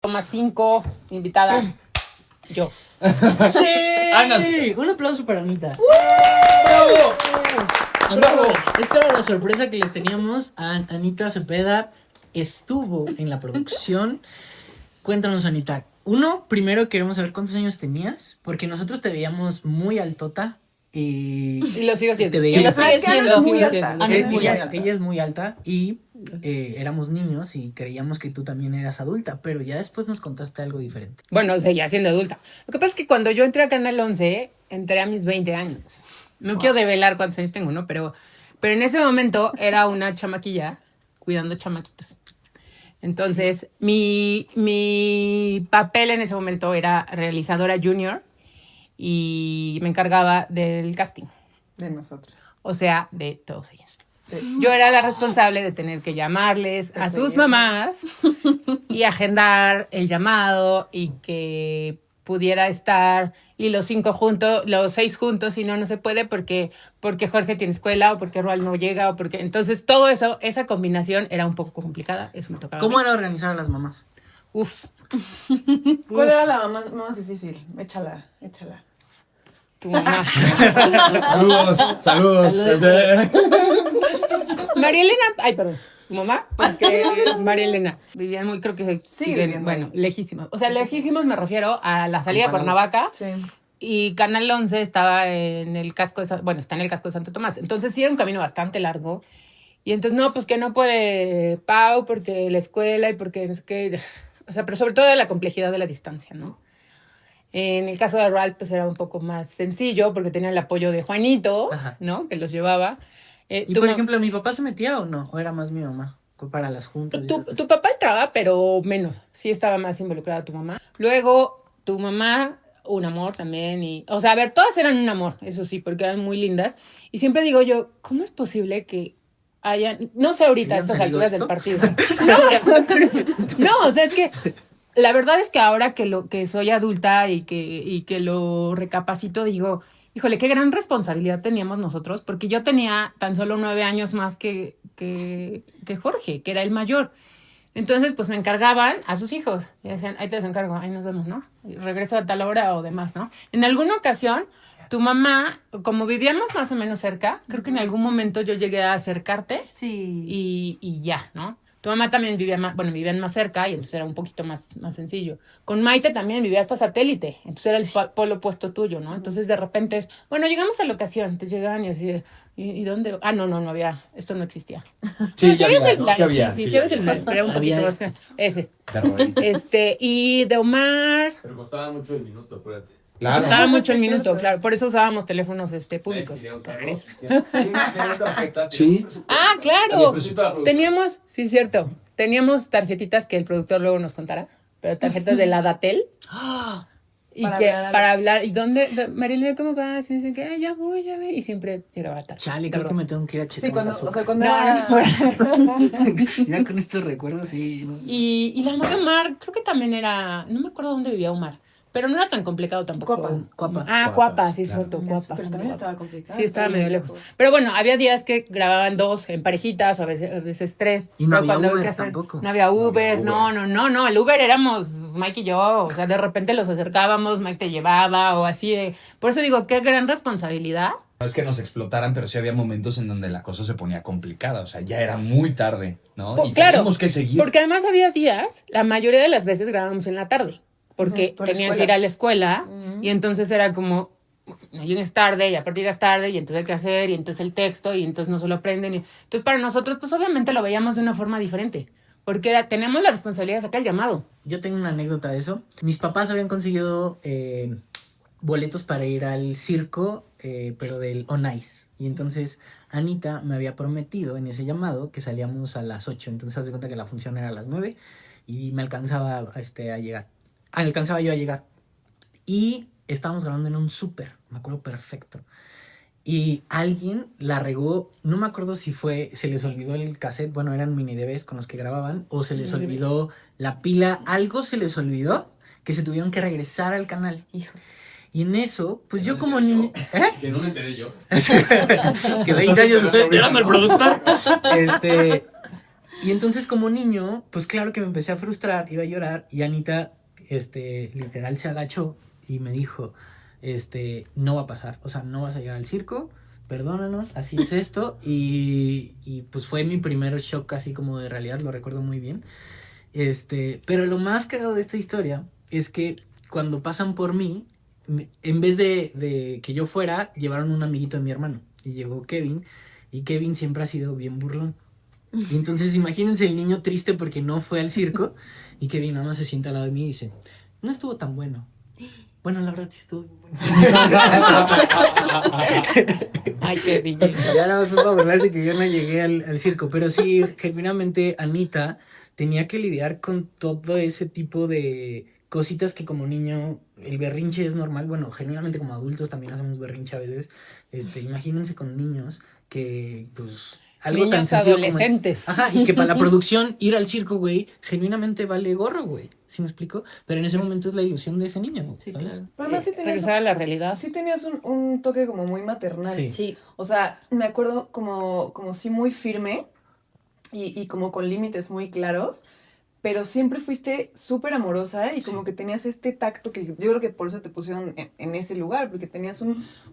Toma 5, invitada. Yo. ¡Sí! Ana. Un aplauso para Anita. ¡Bravo! Amigos, esta era la sorpresa que les teníamos. Anita Cepeda estuvo en la producción. Cuéntanos, Anita. Primero queremos saber cuántos años tenías, porque nosotros te veíamos muy altota. Y lo sigo siendo. Te veíamos. Sí, lo sigue siendo. Es muy alta. Ella es muy alta y éramos niños y creíamos que tú también eras adulta, pero ya después nos contaste algo diferente. Bueno, seguía siendo adulta. Lo que pasa es que cuando yo entré a Canal 11, entré a mis 20 años. No quiero develar cuántos años tengo, ¿no? Pero en ese momento era una chamaquilla cuidando chamaquitos. Entonces, mi papel en ese momento era realizadora junior y me encargaba del casting. De nosotros. O sea, de todos ellos. Sí. Yo era la responsable de tener que llamarles a sus mamás y agendar el llamado y que pudiera estar y los 6 juntos, si no se puede porque Jorge tiene escuela o porque Roald no llega o porque... Entonces todo eso, esa combinación era un poco complicada, eso me tocaba. ¿Cómo era organizar a las mamás? Uf. ¿Cuál era la más difícil? Échala. Tu mamá. Saludos. María Elena, ay, perdón. ¿Tu mamá? Porque María Elena. Vivían muy, creo que siguen, bueno, lejísimos. O sea, lejísimos me refiero a la salida de Cuernavaca. Sí. Y Canal 11 estaba en el casco de está en el casco de Santo Tomás. Entonces sí era un camino bastante largo. Y entonces, no, pues que no puede Pau porque la escuela y porque no sé qué. O sea, pero sobre todo la complejidad de la distancia, ¿no? En el caso de Ralph, pues era un poco más sencillo porque tenía el apoyo de Juanito, Ajá. ¿no? Que los llevaba. Y por ejemplo, ¿mi papá se metía o no? ¿O era más mi mamá? Para las juntas. Tu papá entraba, pero menos. Sí estaba más involucrada tu mamá. Luego, tu mamá, un amor también. O sea, a ver, todas eran un amor, eso sí, porque eran muy lindas. Y siempre digo yo, ¿cómo es posible que hayan... No sé ahorita a estas alturas del partido. No, o sea, es que... La verdad es que ahora que soy adulta y que lo recapacito, digo, híjole, qué gran responsabilidad teníamos nosotros, porque yo tenía tan solo 9 años más que Jorge, que era el mayor. Entonces, pues me encargaban a sus hijos. Y decían, ahí te los encargo, ahí nos vemos, ¿no? Y regreso a tal hora o demás, ¿no? En alguna ocasión, tu mamá, como vivíamos más o menos cerca, creo que en algún momento yo llegué a acercarte. Sí. Y ya, ¿no? Tu mamá también vivían más cerca y entonces era un poquito más sencillo. Con Maite también vivía hasta Satélite, entonces era el polo opuesto tuyo, ¿no? Entonces de repente llegamos a la ocasión, entonces llegaban y así de, ¿y dónde? Ah, no había, esto no existía. Sí, ya había celular. Sí había. Sí había celular, pero era un poquito más que ese. Terror. Y de Omar... Pero costaba mucho el minuto, acuérdate. Claro. Costaba mucho el minuto, claro. Por eso usábamos teléfonos públicos. Sí. Ah, claro. Pero sí para producción. Teníamos, sí, cierto. Teníamos tarjetitas que el productor luego nos contará, pero tarjetas de la Datel. Y para hablar. ¿Y dónde? Marilena, ¿cómo vas? Y me dicen que ya voy. Y siempre llegaba tarde. Chale, creo que me tengo que ir a checar. Sí, cuando No, era... Ya con estos recuerdos, sí. ¿No? Y la mamá de Omar, creo que también era. No me acuerdo dónde vivía Omar. Pero no era tan complicado tampoco. Cuapa. Ah, Cuapa, sí, es cierto, Cuapa. Pero también estaba complicado. Sí, estaba medio lejos. Pero bueno, había días que grababan 2 en parejitas o a veces 3. Y no Pero había cuando Uber tampoco. No había Uber, no. El Uber éramos Mike y yo. O sea, de repente los acercábamos, Mike te llevaba o así de... Por eso digo, qué gran responsabilidad. No es que nos explotaran, pero sí había momentos en donde la cosa se ponía complicada. O sea, ya era muy tarde, ¿no? Y Claro, teníamos que seguir. porque además había días, la mayoría de las veces grabábamos en la tarde. Porque por la tenían que escuela. ir a la escuela y entonces era como, no llegues tarde y aparte llegas tarde y entonces hay que hacer y entonces el texto y entonces no se lo aprenden. Entonces para nosotros pues obviamente lo veíamos de una forma diferente porque tenemos la responsabilidad de sacar el llamado. Yo tengo una anécdota de eso. Mis papás habían conseguido boletos para ir al circo, pero del On Ice. Y entonces Anita me había prometido en ese llamado que salíamos a las 8. Entonces haz de cuenta que la función era a las 9 y me alcanzaba a llegar. Alcanzaba yo a llegar. Y estábamos grabando en un súper, me acuerdo perfecto. Y alguien la regó, no me acuerdo si se les olvidó el cassette, bueno, eran mini DVs con los que grababan, o se les olvidó la pila, algo se les olvidó, que se tuvieron que regresar al canal. Hijo. Y en eso, pues yo como niño... Que no me enteré yo. Que 20 años estoy esperando al productor. Y entonces como niño, pues claro que me empecé a frustrar, iba a llorar y Anita, literal se agachó y me dijo, no va a pasar, o sea, no vas a llegar al circo, perdónanos, así es esto. Y pues fue mi primer shock así como de realidad, lo recuerdo muy bien. Pero lo más cagado de esta historia es que cuando pasan por mí, en vez de que yo fuera, llevaron un amiguito de mi hermano. Y llegó Kevin, y Kevin siempre ha sido bien burlón. Y entonces imagínense el niño triste porque no fue al circo, y Kevin nada más se sienta al lado de mí y dice, no estuvo tan bueno. Bueno, la verdad sí estuvo bien bueno. Ay, Kevin. Ya nada más fue para burlarse que yo no llegué al circo. Pero sí, genuinamente Anita tenía que lidiar con todo ese tipo de cositas que como niño el berrinche es normal. Bueno, genuinamente como adultos también hacemos berrinche a veces. Imagínense con niños que pues algo Niños tan sencillo como adolescentes. Ajá, y que para la producción ir al circo, güey, genuinamente vale gorro, güey. ¿Sí me explico? Pero en ese momento es la ilusión de ese niño, güey, Sí, ¿sabes? claro. Pero además sí tenías, Regresar a la realidad. sí tenías un toque como muy maternal. Sí. Sí. O sea, me acuerdo como sí muy firme y como con límites muy claros, pero siempre fuiste súper amorosa y como que tenías este tacto que yo creo que por eso te pusieron en ese lugar, porque tenías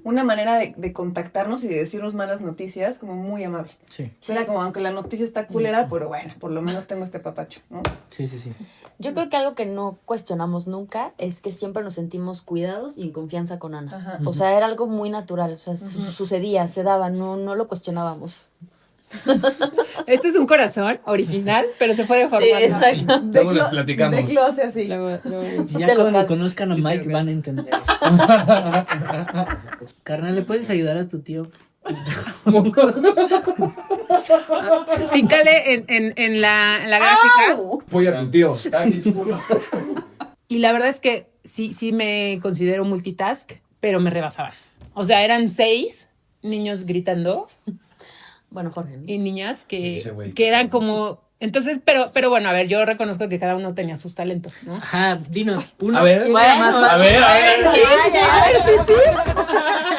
una manera de contactarnos y de decirnos malas noticias como muy amable. Sí, O sea, era como, aunque la noticia está culera, pero bueno, por lo menos tengo este papacho, ¿no? sí, sí, sí. Yo creo que algo que no cuestionamos nunca es que siempre nos sentimos cuidados y en confianza con Ana. Ajá. O sea, era algo muy natural. O sea, sucedía, se daba, no lo cuestionábamos. Esto es un corazón original, pero se fue deformando. exacto. Luego les platicamos. Deck lo hace así. Luego- Ya Chiste cuando local. conozcan a Mike van a entender esto. Carnal, ¿le puedes ayudar a tu tío? Pícale en la gráfica. Voy a tu tío. Y la verdad es que sí me considero multitask, pero me rebasaban. O sea, eran 6 niños gritando Bueno, Jorge. ¿no? y niñas Ese güey. que eran como... Entonces, pero bueno, a ver, yo reconozco que cada uno tenía sus talentos, ¿no? Ajá, dinos, uno, A ver, ¿quién era más a fácil? ver.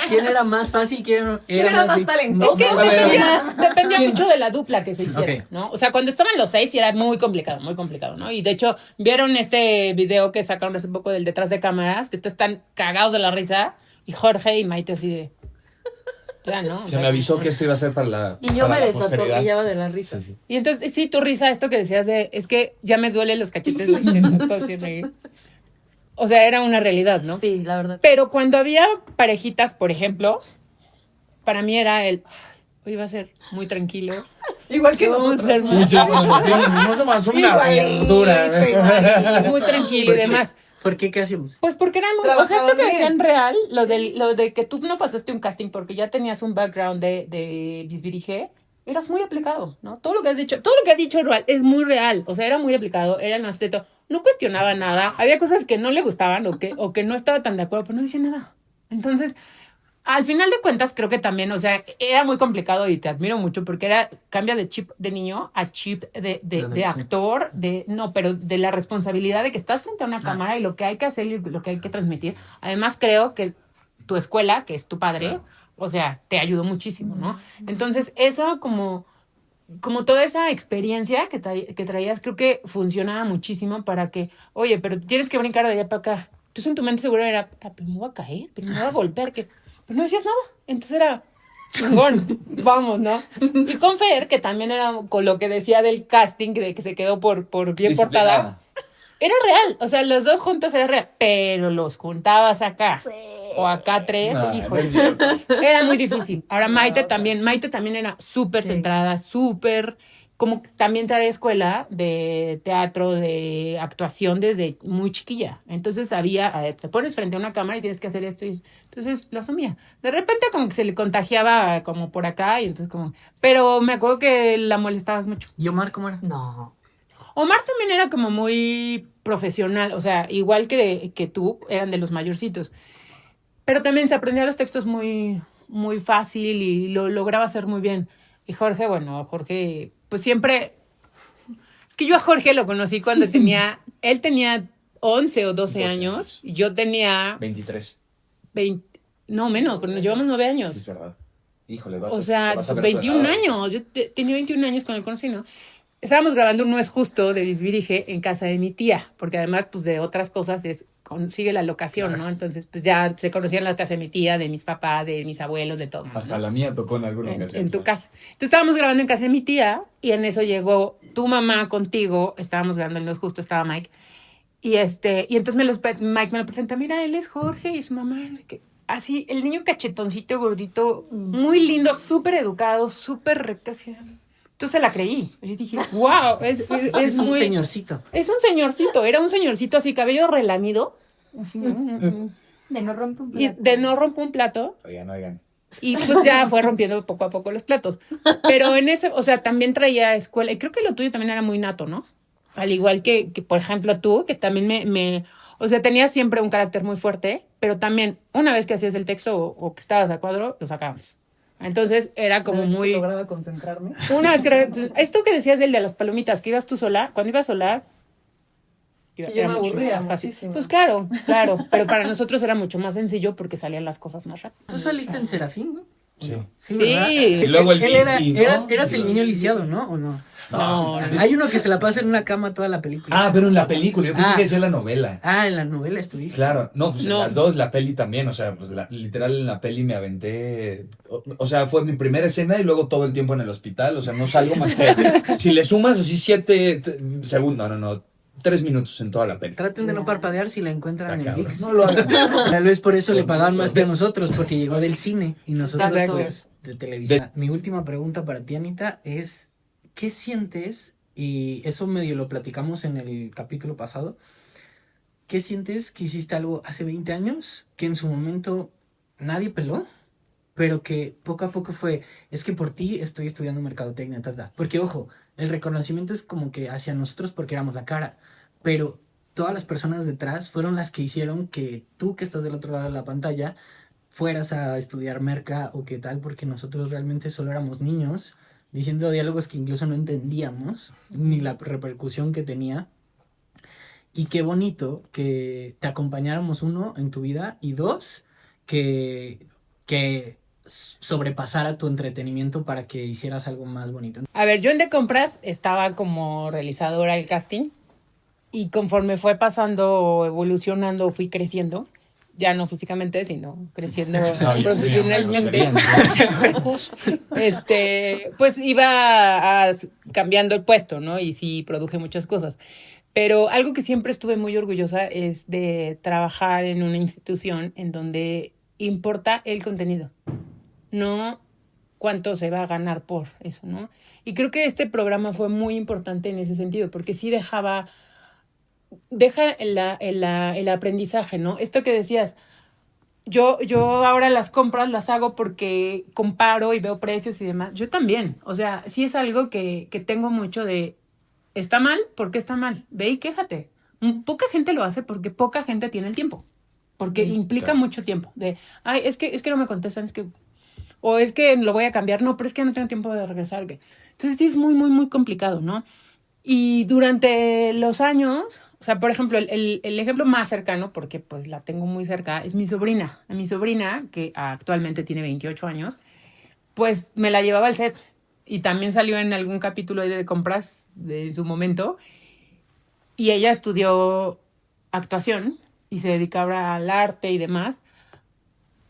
¿Quién era más fácil? ¿Quién era más talentoso? Es que A ver. dependía mucho de la dupla que se hiciera, Ok. ¿no? O sea, cuando estaban los 6 sí era muy complicado, ¿no? Y de hecho, ¿vieron este video que sacaron hace poco del detrás de cámaras? Que te están cagados de la risa. Y Jorge y Maite así de... Ya, ¿no? Se me avisó que esto iba a ser para la Y yo para me la posteridad. desatornillaba de la risa. Sí, sí. Y entonces, sí, tu risa, esto que decías de... Es que ya me duelen los cachetes de tanto así reír. O sea, era una realidad, ¿no? Sí, la verdad. Pero cuando había parejitas, por ejemplo, para mí era el... "Ay, hoy va a ser muy tranquilo. Igual que Vamos a nosotros. ser Sí, no somos una Igualito, verdura. muy tranquilo y demás. ¿Por qué? ¿Qué hacemos? Pues porque eran muy... O sea, esto que decían real, lo de que tú no pasaste un casting porque ya tenías un background de bisbirige, eras muy aplicado, ¿no? Todo lo que has dicho, todo lo que has dicho real, es muy real. O sea, era muy aplicado, era el más teto. No cuestionaba nada. Había cosas que no le gustaban o que no estaba tan de acuerdo, pero no decía nada. Entonces, al final de cuentas, creo que también, o sea, era muy complicado y te admiro mucho porque cambia de chip de niño a chip de actor, pero de la responsabilidad de que estás frente a una cámara y lo que hay que hacer y lo que hay que transmitir. Además, creo que tu escuela, que es tu padre, o sea, te ayudó muchísimo, ¿no? Entonces, eso como toda esa experiencia que traías, creo que funcionaba muchísimo para que, oye, pero tienes que brincar de allá para acá. Entonces, en tu mente seguro era, pero me voy a caer, pero me voy a golpear, que... Pero no decías nada. Entonces era, chingón, vamos, ¿no? Y con Fer, que también era con lo que decía del casting, de que se quedó por bien portada, era real. O sea, los dos juntos era real. Pero los juntabas acá. O acá 3, No, híjole. no es cierto. Era muy difícil. Ahora Maite también era súper centrada, súper... Como también trae escuela de teatro, de actuación desde muy chiquilla. Entonces sabía, a ver, te pones frente a una cámara y tienes que hacer esto. Y entonces lo asumía. De repente como que se le contagiaba como por acá y entonces como... Pero me acuerdo que la molestabas mucho. ¿Y Omar cómo era? No. Omar también era como muy profesional. O sea, igual que tú, eran de los mayorcitos. Pero también se aprendía los textos muy, muy fácil y lo lograba hacer muy bien. Y Jorge, pues siempre... Es que yo a Jorge lo conocí cuando él tenía 11 o 12 años y yo tenía 23. 20... No, menos, porque nos llevamos 9 años. Sí, es verdad. Híjole, O sea, vas a pues ver tu 21 edad. años. Yo tenía 21 años cuando lo conocí, ¿no? estábamos grabando un No es Justo de Bisbirige en casa de mi tía, porque además, pues de otras cosas consigue la locación, ¿no? Entonces, pues ya se conocían la casa de mi tía, de mis papás, de mis abuelos, de todo. Hasta la mía tocó en alguna ocasión. En tu casa. Entonces estábamos grabando en casa de mi tía y en eso llegó tu mamá contigo, estábamos grabando en No es Justo, estaba Mike, y entonces Mike me lo presenta, mira, él es Jorge y su mamá, así, el niño cachetoncito, gordito, muy lindo, súper educado, súper recto, así. Entonces la creí. Y dije, wow, es un muy... señorcito. Es un señorcito, era un señorcito así, cabello relamido. Así, De no rompe un y plato. de no rompe un plato. Oigan. Y pues ya fue rompiendo poco a poco los platos. Pero en ese, o sea, también traía escuela. Y creo que lo tuyo también era muy nato, ¿no? Al igual que por ejemplo, tú, que también o sea, tenías siempre un carácter muy fuerte, pero también una vez que hacías el texto o que estabas a cuadro, lo sacábamos. Entonces era como Una vez que muy... lograba concentrarme. Una vez que... Esto que decías del de las palomitas, que ibas tú sola, cuando ibas sola... Que yo era me mucho aburría más fácil. muchísimo. Pues claro, pero para nosotros era mucho más sencillo porque salían las cosas más rápido. Tú saliste en Serafín, ¿no? Sí. Sí, ¿verdad? Y luego el Él bici, ¿no? eras el niño lisiado, ¿no? ¿O no? No. Hay uno que se la pasa en una cama toda la película. Ah, pero en la película, yo pensé Ah. que decía la novela. Ah, en la novela estuviste. Claro, no, pues No. en las dos, la peli también, o sea, pues literal en la peli me aventé, o sea, fue mi primera escena y luego todo el tiempo en el hospital, o sea, no salgo más que, si le sumas así 7 segundos, no, 3 minutos en toda la peli. Traten de no parpadear si la encuentran en Está el cabrón. VIX. No lo hagan. Tal vez por eso le pagaban más que a nosotros, porque llegó del cine y nosotros Exacto. pues de televisión. Mi última pregunta para ti, Anita, es ¿qué sientes? Y eso medio lo platicamos en el capítulo pasado. ¿Qué sientes que hiciste algo hace 20 años que en su momento nadie peló? Pero que poco a poco es que por ti estoy estudiando mercadotecnia, Porque, ojo, el reconocimiento es como que hacia nosotros porque éramos la cara, pero todas las personas detrás fueron las que hicieron que tú que estás del otro lado de la pantalla fueras a estudiar merca o qué tal, porque nosotros realmente solo éramos niños diciendo diálogos que incluso no entendíamos, ni la repercusión que tenía. Y qué bonito que te acompañáramos, uno, en tu vida, y dos, que sobrepasara tu entretenimiento para que hicieras algo más bonito. A ver, yo en De Compras estaba como realizadora del casting y conforme fue pasando, evolucionando, fui creciendo, ya no físicamente, sino creciendo profesionalmente. Pues iba cambiando el puesto, ¿no? Y sí, produje muchas cosas. Pero algo que siempre estuve muy orgullosa es de trabajar en una institución en donde importa el contenido, no cuánto se va a ganar por eso, ¿no? Y creo que este programa fue muy importante en ese sentido, porque sí deja el aprendizaje, ¿no? Esto que decías, yo ahora las compras las hago porque comparo y veo precios y demás. Yo también, o sea, sí es algo que tengo mucho de, ¿está mal? ¿Por qué está mal? Ve y quéjate. Poca gente lo hace porque poca gente tiene el tiempo, porque implica mucho tiempo. De, ay, es que no me contestan, o es que lo voy a cambiar, no, pero es que no tengo tiempo de regresar. Entonces sí es muy, muy, muy complicado, ¿no? Y durante los años, o sea, por ejemplo, el ejemplo más cercano, porque pues la tengo muy cerca, es mi sobrina. A mi sobrina, que actualmente tiene 28 años, pues me la llevaba al set. Y también salió en algún capítulo de Compras de su momento. Y ella estudió actuación y se dedicaba al arte y demás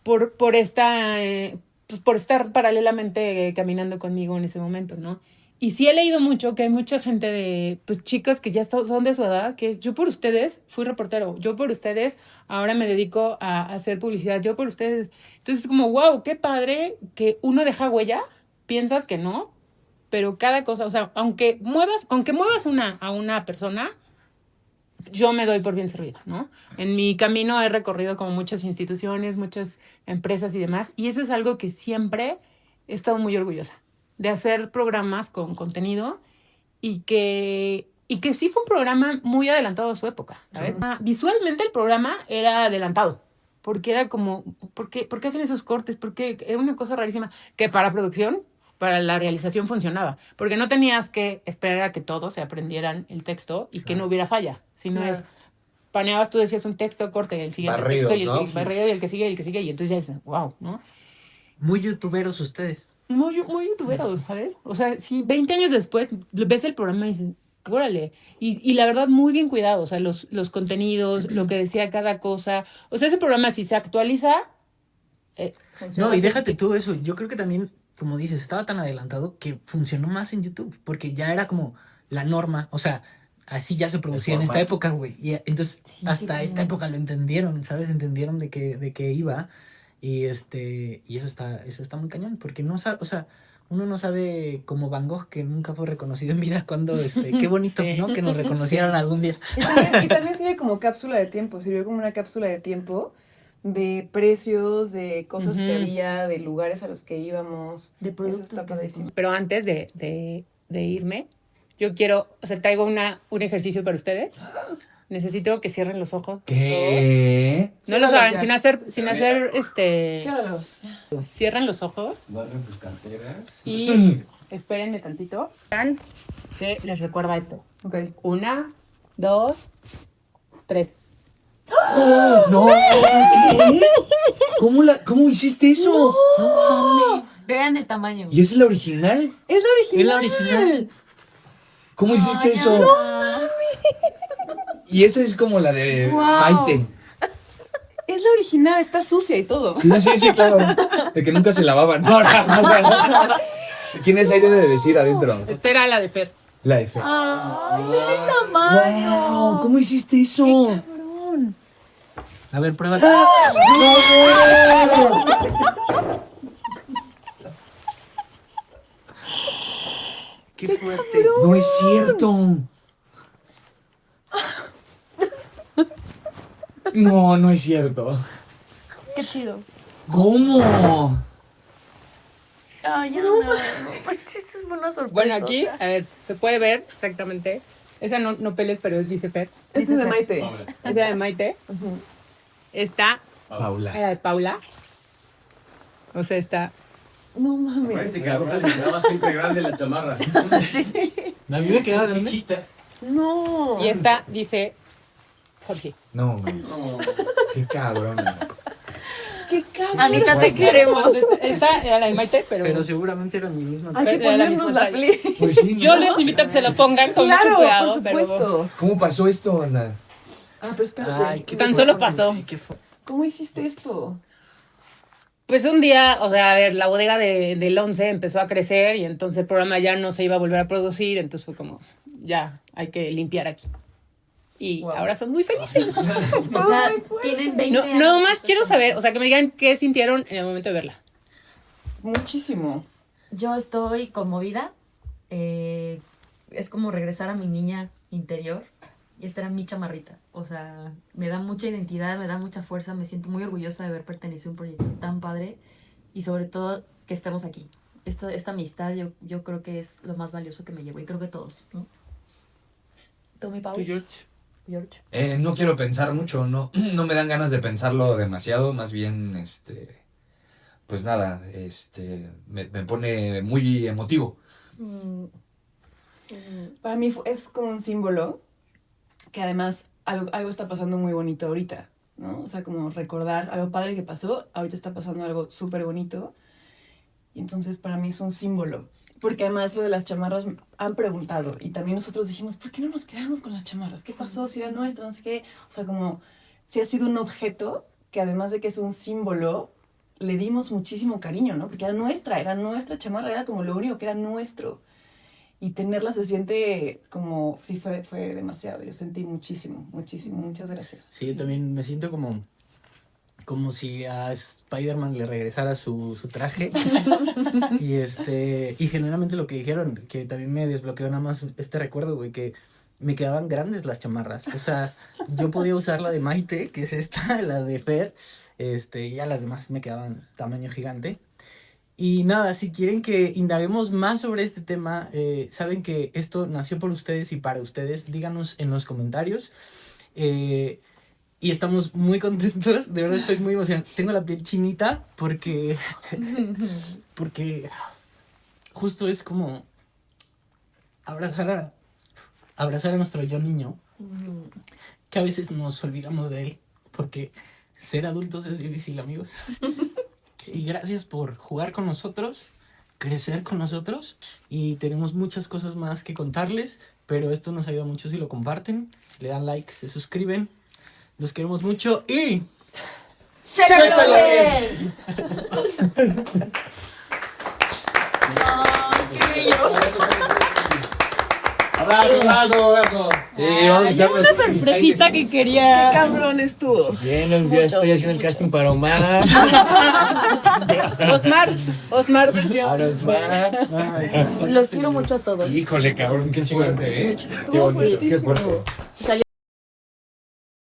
por estar paralelamente caminando conmigo en ese momento, ¿no? Y sí he leído mucho que hay mucha gente de, pues, chicas que ya son de su edad, que yo por ustedes fui reportero, yo por ustedes ahora me dedico a hacer publicidad, yo por ustedes. Entonces es como, wow, qué padre que uno deja huella, piensas que no, pero cada cosa, o sea, aunque muevas a una persona, yo me doy por bien servida, ¿no? En mi camino he recorrido como muchas instituciones, muchas empresas y demás, y eso es algo que siempre he estado muy orgullosa, de hacer programas con contenido y que sí fue un programa muy adelantado a su época, ¿sabes? Sí. Visualmente el programa era adelantado, porque era como, ¿por qué hacen esos cortes? Porque era una cosa rarísima, que para producción, para la realización funcionaba, porque no tenías que esperar a que todos se aprendieran el texto y que no hubiera falla, sino es, paneabas, tú decías un texto, corte, el siguiente barridos, texto, y el ¿no? barrido, y el que sigue, y entonces ya dices, wow, ¿no? Muy youtuberos ustedes. Muy youtuberos, ¿sabes? O sea, sí, 20 años después ves el programa y dices, órale. Y la verdad, muy bien cuidado. O sea, los contenidos, lo que decía cada cosa. O sea, ese programa, si se actualiza. No, y déjate tú eso. Yo creo que también, como dices, estaba tan adelantado que funcionó más en YouTube, porque ya era como la norma. O sea, así ya se producía en esta época, güey. Y entonces, Sí, hasta qué esta bueno. época lo entendieron, ¿sabes? Entendieron de qué iba. Y y eso está muy cañón, porque no sabe, o sea, uno no sabe, como Van Gogh, que nunca fue reconocido en vida, cuando qué bonito, Sí. ¿no? Que nos reconocieran algún día. Y también sirve como cápsula de tiempo, sirvió como una cápsula de tiempo de precios, de cosas que Ujú. había, de lugares a los que íbamos. De Eso productos está que se padrísimo. Pero antes de irme, yo quiero, o sea, traigo un ejercicio para ustedes. Necesito que cierren los ojos. ¿Qué? No los Ciérralos hagan, ya. sin hacer, Ciérralos. cierran los ojos Guarden sus carteras. y espérenme tantito. Que les recuerda esto. Ok. 1, 2, 3. No. ¿Qué? ¿Cómo hiciste eso? Vean el tamaño. ¿Y es la original? ¡Es la original! Es la original. ¿Cómo hiciste eso? Ana. Y esa es como la de Wow. Maite. Es la original, está sucia y todo. Sí, claro. De que nunca se lavaban. No. ¿Quién es ahí debe de decir adentro? Esta era la de Fer. La de Fe. Ay, el tamaño. Wow, ¿cómo hiciste eso? A ver, prueba. Qué fuerte. No es cierto. No es cierto. Qué chido. ¿Cómo? Ay, no. Esa es una sorpresa. Bueno, aquí, a ver, se puede ver exactamente. Esa no peles, pero dice Fer. Este es de Maite. Es de Maite. Esta Paula. era de Paula. O sea, esta. No mames. Parece que la ropa le quedaba siempre grande la chamarra. A mí me quedaba grande. Chiquita. No. Y esta dice Jorge. No, No. qué cabrón. ¡Qué cabrón! Anita, te queremos. Esta era la de Maite, pero. Pero seguramente era mi misma. Hay que Era la ponernos misma la talla. play. Pues sí, Yo ¿no? les invito a que se lo pongan con mucho Claro, cuidado, por pero. supuesto. ¿Cómo pasó esto, Ana? Ah, pero espérate. Ay, qué Tan fuerte, solo pasó. güey, qué fuerte. ¿Cómo hiciste esto? Pues un día, o sea, a ver, la bodega del 11 empezó a crecer y entonces el programa ya no se iba a volver a producir, entonces fue como, ya, hay que limpiar aquí. Y Wow. ahora son muy felices. O sea, tienen 20 No, años. no más quiero saber, o sea, que me digan qué sintieron en el momento de verla. Muchísimo. Yo estoy conmovida. Es como regresar a mi niña interior. Y esta era mi chamarrita. O sea, me da mucha identidad, me da mucha fuerza. Me siento muy orgullosa de haber pertenecido a un proyecto tan padre. Y sobre todo, que estemos aquí. Esta amistad yo creo que es lo más valioso que me llevo. Y creo que todos, ¿no? ¿Tú, mi Pau? George. No quiero pensar mucho, no me dan ganas de pensarlo demasiado, más bien, pues nada, me pone muy emotivo. Para mí es como un símbolo que además algo está pasando muy bonito ahorita, ¿no? O sea, como recordar algo padre que pasó, ahorita está pasando algo súper bonito. Y entonces para mí es un símbolo. Porque además lo de las chamarras han preguntado y también nosotros dijimos, ¿por qué no nos quedamos con las chamarras? ¿Qué pasó? Si era nuestra, no sé qué. O sea, como si ha sido un objeto que además de que es un símbolo, le dimos muchísimo cariño, ¿no? Porque era nuestra chamarra, era como lo único que era nuestro. Y tenerla se siente como, sí, fue demasiado. Yo sentí muchísimo, muchas gracias. Sí, yo también me siento como si a Spider-Man le regresara su traje. y genuinamente lo que dijeron, que también me desbloqueó nada más este recuerdo, güey, que me quedaban grandes las chamarras. O sea, yo podía usar la de Maite, que es esta, la de Fer, y ya las demás me quedaban tamaño gigante. Y nada, si quieren que indaguemos más sobre este tema, saben que esto nació por ustedes y para ustedes, díganos en los comentarios. Y estamos muy contentos, de verdad estoy muy emocionado. Tengo la piel chinita porque justo es como abrazar a nuestro yo niño, que a veces nos olvidamos de él, porque ser adultos es difícil, amigos. Y gracias por jugar con nosotros, crecer con nosotros. Y tenemos muchas cosas más que contarles, pero esto nos ayuda mucho si lo comparten, si le dan like, se suscriben. Los queremos mucho y... ¡Chécalo bien! ¡Qué bello! Abrazo. Vamos a echarnos Una sorpresita que quería. Cabrón estuvo. Bien, ya estoy haciendo el casting para Omar. Osmar versión. Ahora Omar. Los quiero mucho a todos. Híjole, cabrón, qué fuerte, ¿eh? Mucho. Qué bonito, Sí. qué fuerte. Salió